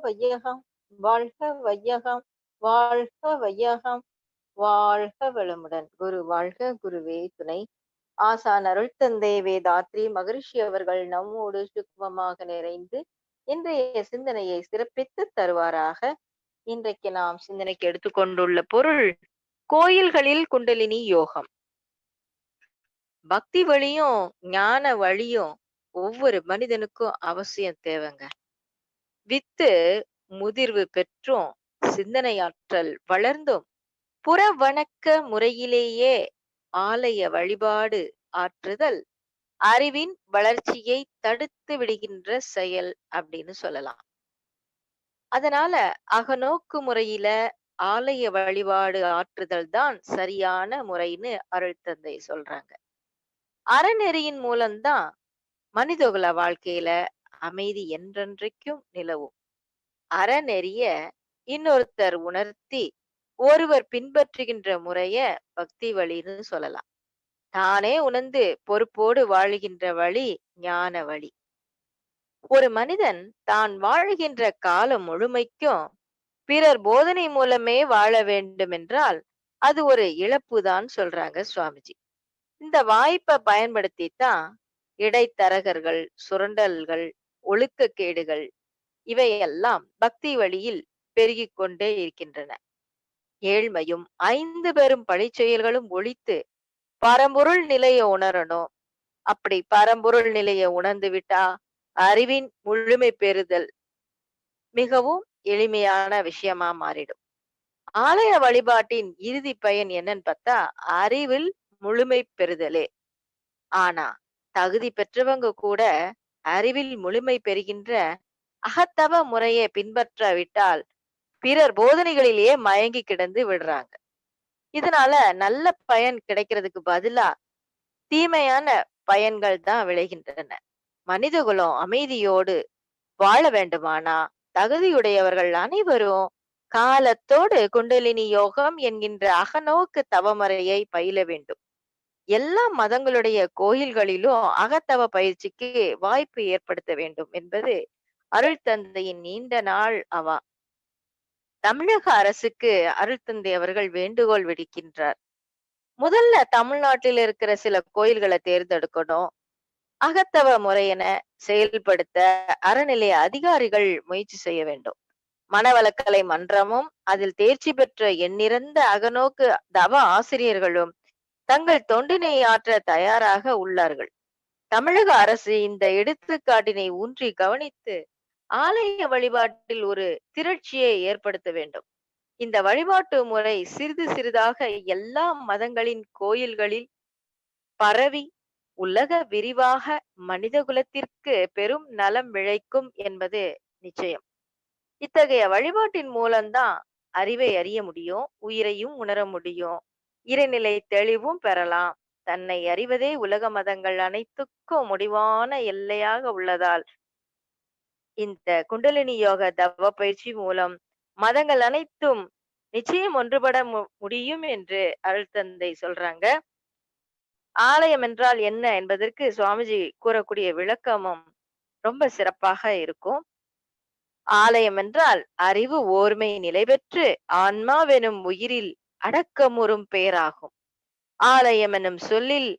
வையகம், வாழ்க வையகம், வாழ்க வையகம், வாழ்க வளமுடன். குரு வாழ்க, குருவே துணை. ஆசான் அருள் தந்தை வேதாத்ரி மகரிஷி அவர்கள் நம்மோடு சுக்மமாக நிறைந்து இன்றைய சிந்தனையை சிறப்பித்து தருவாராக. இன்றைக்கு நாம் சிந்தனைக்கு எடுத்துக்கொண்டுள்ள பொருள் கோயில்களில் குண்டலினி யோகம். பக்தி வழியும் ஞான வழியும் ஒவ்வொரு மனிதனுக்கும் அவசியம் தேவைங்க. வித்து முதிர்வு பெற்றும் சிந்தனையாற்றல் வளர்ந்தும் புற வணக்க முறையிலேயே ஆலய வழிபாடு ஆற்றுதல் அறிவின் வளர்ச்சியை தடுத்து விடுகின்ற செயல் அப்படின்னு சொல்லலாம். அதனால அகநோக்கு முறையில ஆலய வழிபாடு ஆற்றுதல் தான் சரியான முறைன்னு அருள் தந்தை சொல்றாங்க. அறநெறியின் மூலம்தான் மனிதகுல வாழ்க்கையில அமைதி என்றென்றைக்கும் நிலவும். அறநெறிய இன்னொருத்தர் உணர்த்தி ஒருவர் பின்பற்றுகின்ற முறைய பக்தி வழின்னு சொல்லலாம். தானே உணர்ந்து பொறுப்போடு வாழுகின்ற வழி ஞான வழி. ஒரு மனிதன் தான் வாழுகின்ற காலம் முழுமைக்கும் பிறர் போதனை மூலமே வாழ வேண்டும் என்றால் அது ஒரு இழப்பு தான் சொல்றாங்க சுவாமிஜி. இந்த வாய்ப்பை பயன்படுத்தி தான் இடைத்தரகர்கள், சுரண்டல்கள், ஒழுக்கக்கேடுகள் இவையெல்லாம் பக்தி வழியில் பெருகிக் கொண்டே இருக்கின்றன. ஏழ்மையும் 5 பெரும் பழிச்செயல்களும் ஒழித்து பரம்பொருள் நிலையை உணரணும். அப்படி பரம்பொருள் நிலையை உணர்ந்து விட்டா அறிவின் முழுமை பெறுதல் மிகவும் எளிமையான விஷயமா மாறிடும். ஆலய வழிபாட்டின் இறுதி பயன் என்னன்னு பார்த்தா அறிவில் முழுமை பெறுதலே. ஆனா தகுதி பெற்றவங்க கூட அறிவில் முழுமை பெறுகின்ற அகத்தவ முறையை பின்பற்றாவிட்டால் பிறர் போதனைகளிலேயே மயங்கி கிடந்து விடுறாங்க. இதனால நல்ல பயன் கிடைக்கிறதுக்கு பதிலா தீமையான பயன்கள் தான் விளைகின்றன. மனிதகுலம் அமைதியோடு வாழ வேண்டுமானா தகுதியுடையவர்கள் அனைவரும் காலத்தோடு குண்டலினி யோகம் என்கின்ற அகநோக்கு தவமுறையை பயில வேண்டும். எல்லா மதங்களுடைய கோயில்களிலும் அகத்தவ பயிற்சிக்கு வாய்ப்பு ஏற்படுத்த வேண்டும் என்பது அருள் தந்தையின் நீண்ட நாள் அவா. தமிழக அரசுக்கு அருள் தந்தை அவர்கள் வேண்டுகோள் விடுக்கின்றார். முதல்ல தமிழ்நாட்டில் இருக்கிற சில கோயில்களை தேர்ந்தெடுக்கணும். அகத்தவ முறையென செயல்படுத்த அறநிலைய அதிகாரிகள் முயற்சி செய்ய வேண்டும். மனவளக்கலை மன்றமும் அதில் தேர்ச்சி பெற்ற எண்ணிறந்த அகநோக்கு தவ ஆசிரியர்களும் தங்கள் தொண்டினை ஆற்ற தயாராக உள்ளார்கள். தமிழக அரசு இந்த எடுத்துக்காட்டினை ஊன்றி கவனித்து ஆலய வழிபாட்டில் ஒரு திரட்சியை ஏற்படுத்த வேண்டும். இந்த வழிபாட்டு முறை சிறிது சிறிதாக எல்லா மதங்களின் கோயில்களில் பரவி உலக விரிவாக மனித குலத்திற்கு பெரும் நலம் விளைக்கும் என்பது நிச்சயம். இத்தகைய வழிபாட்டின் மூலம்தான் அறிவை அறிய முடியும், உயிரையும் உணர முடியும், இறைநிலை தெளிவும் பெறலாம். தன்னை அறிவதே உலக மதங்கள் அனைத்துக்கும் முடிவான எல்லையாக உள்ளதால் இந்த குண்டலினி யோக தவ பயிற்சி மூலம் மதங்கள் அனைத்தும் நிச்சயம் ஒன்றுபட முடியும் என்று அருள் தந்தை சொல்றாங்க. ஆலயம் என்றால் என்ன என்பதற்கு சுவாமிஜி கூறக்கூடிய விளக்கமும் ரொம்ப சிறப்பாக இருக்கும். ஆலயம் என்றால் அறிவு ஓர்மை நிலை பெற்று ஆன்மாவெனும் உயிரில் அடக்கமுறும் பெயராகும். ஆலயம் எனும் சொல்லில்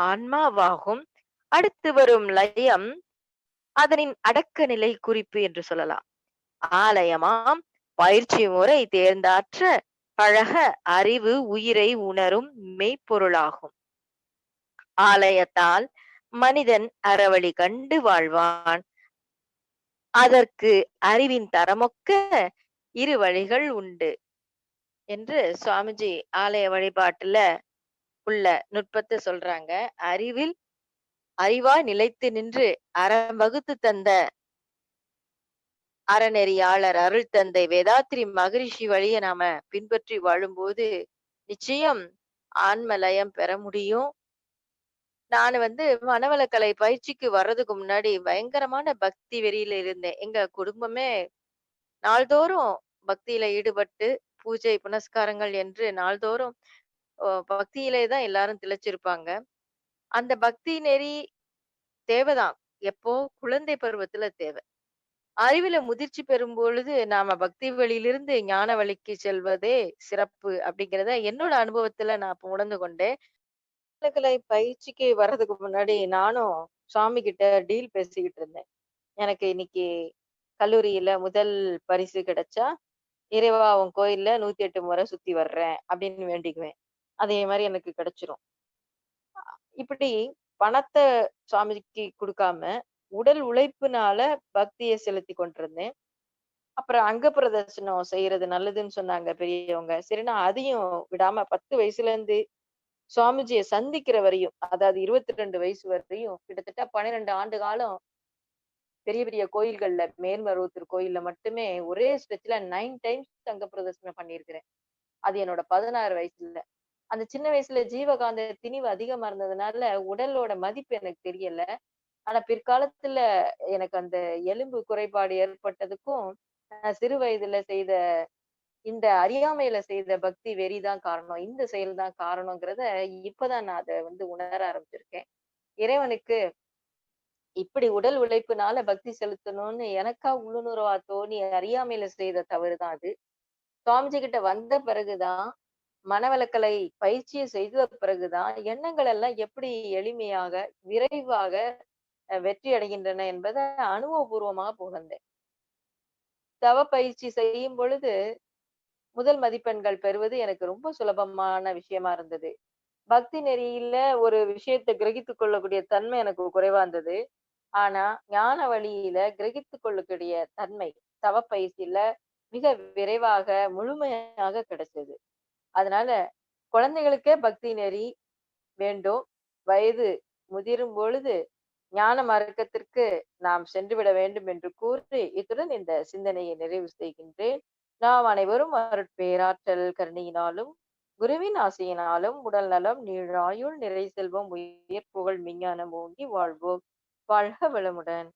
ஆன்மாவாகும். அடுத்து வரும் லயம் அதனின் அடக்க நிலை குறிப்பு என்று சொல்லலாம். ஆலயமாம் பயிற்சி முறை தேர்ந்தாற்ற பழக அறிவு உயிரை உணரும் மெய்ப்பொருளாகும். ஆலயத்தால் மனிதன் அறவழி கண்டு வாழ்வான். அதற்கு அறிவின் தரமொக்க இரு வழிகள் உண்டு என்று சுவாமிஜி ஆலய வழிபாட்டுல உள்ள நுட்பத்தை சொல்றாங்க. அறிவாய் நிலைத்து நின்று அறம் வகுத்து தந்த அறநெறியாளர் அருள் தந்தை வேதாத்ரி மகரிஷி வழியை நாம பின்பற்றி வாழும்போது நிச்சயம் ஆன்மலயம் பெற முடியும். நான் மனவளக்கலை பயிற்சிக்கு வர்றதுக்கு முன்னாடி பயங்கரமான பக்தி வெறியில இருந்தேன். எங்க குடும்பமே நாள்தோறும் பக்தியில ஈடுபட்டு பூஜை புனஸ்காரங்கள் என்று நாள்தோறும் பக்தியிலே தான் எல்லாரும் திளைச்சிருப்பாங்க. அந்த பக்தி நெறி தேவைதான். எப்போ குழந்தை பருவத்துல தேவை. அறிவில முதிர்ச்சி பெறும் பொழுது நாம பக்தி வழியிலிருந்து ஞான வழிக்கு செல்வதே சிறப்பு அப்படிங்கிறத என்னோட அனுபவத்துல நான் இப்ப உணர்ந்து கொண்டேன். கலை பயிற்சிக்கு வர்றதுக்கு முன்னாடி நானும் சாமி கிட்ட டீல் பேசிக்கிட்டு இருந்தேன். எனக்கு இன்னைக்கு கல்லூரியில முதல் பரிசு கிடைச்சா, இறைவா உன் கோயில்ல 108 முறை சுத்தி வர்றேன் அப்படின்னு வேண்டிக்குவேன். அதே மாரி எனக்கு கிடைச்சிரும். இப்படி பணத்த சாமிக்கு குடுக்காம, உடல் உழைப்புனால பக்திய செலுத்திக் கொண்டிருந்தேன். அப்புறம் அங்க பிரதர்சனம் செய்யறது நல்லதுன்னு சொன்னாங்க பெரியவங்க. சரின்னு அதையும் விடாம 10 வயசுல இருந்து சுவாமிஜிய சந்திக்கிற வரையும், அதாவது 22 வயசு வரையும் கிட்டத்தட்ட 12 ஆண்டு காலம் பெரிய பெரிய கோயில்கள்ல, மேல்மருவத்தூர் கோயில்ல மட்டுமே ஒரே ஸ்ட்ரெச்ல 9 டைம்ஸ் அங்க பிரதர்சனம் பண்ணியிருக்கிறேன். அது என்னோட 16 வயசுல. அந்த சின்ன வயசுல ஜீவகாந்த திணிவு அதிகமா இருந்ததுனால, உடலோட மதிப்பு எனக்கு தெரியல. ஆனா பிற்காலத்துல எனக்கு அந்த எலும்பு குறைபாடு ஏற்பட்டதுக்கும், சிறு வயதுல செய்த இந்த அறியாமையில செய்த பக்தி வெறி தான் காரணம். இந்த செயல் தான் காரணம்ங்கிறத இப்பதான் நான் அத வந்து உணர ஆரம்பிச்சிருக்கேன். இறைவனுக்கு இப்படி உடல் உழைப்புனால பக்தி செலுத்தணும்னு எனக்கா உள்ளுணர்வா தோணி அறியாமையில செய்த தவறு தான் அது. சுவாமிஜி கிட்ட வந்த பிறகுதான், மனவளக்கலை பயிற்சிய செய்த பிறகுதான், எண்ணங்கள் எல்லாம் எப்படி எளிமையாக, விரைவாக வெற்றி அடைகின்றன என்பதை அனுபவபூர்வமாக உணர்ந்தேன். தவ பயிற்சி செய்யும் பொழுது முதல் மதிப்பெண்கள் பெறுவது எனக்கு ரொம்ப சுலபமான விஷயமா இருந்தது. பக்தி நெறியில ஒரு விஷயத்த கிரகித்துக் கொள்ளக்கூடிய தன்மை எனக்கு குறைவா இருந்தது. ஆனா, ஞான வழியில கிரகித்துக் கொள்ளக்கூடிய தன்மை, தவப்பயிற்சியில மிக விரைவாக, முழுமையாக கிடைச்சது. அதனால குழந்தைகளுக்கே பக்தி நெறி வேண்டும். வயது முதிரும் பொழுது ஞான மார்க்கத்திற்கு நாம் சென்றுவிட வேண்டும் என்று கூறி, இத்துடன் இந்த சிந்தனையை நிறைவு செய்கின்றேன். நாம் அனைவரும் அருட்பேராற்றல் கருணையினாலும், குருவின் ஆசையினாலும் உடல் நலம், நீழாயுள், நிறை செல்வம், உயர் புகழ், மெஞ்ஞானம் ஓங்கி வாழ்வோம். வாழ்க வளமுடன்.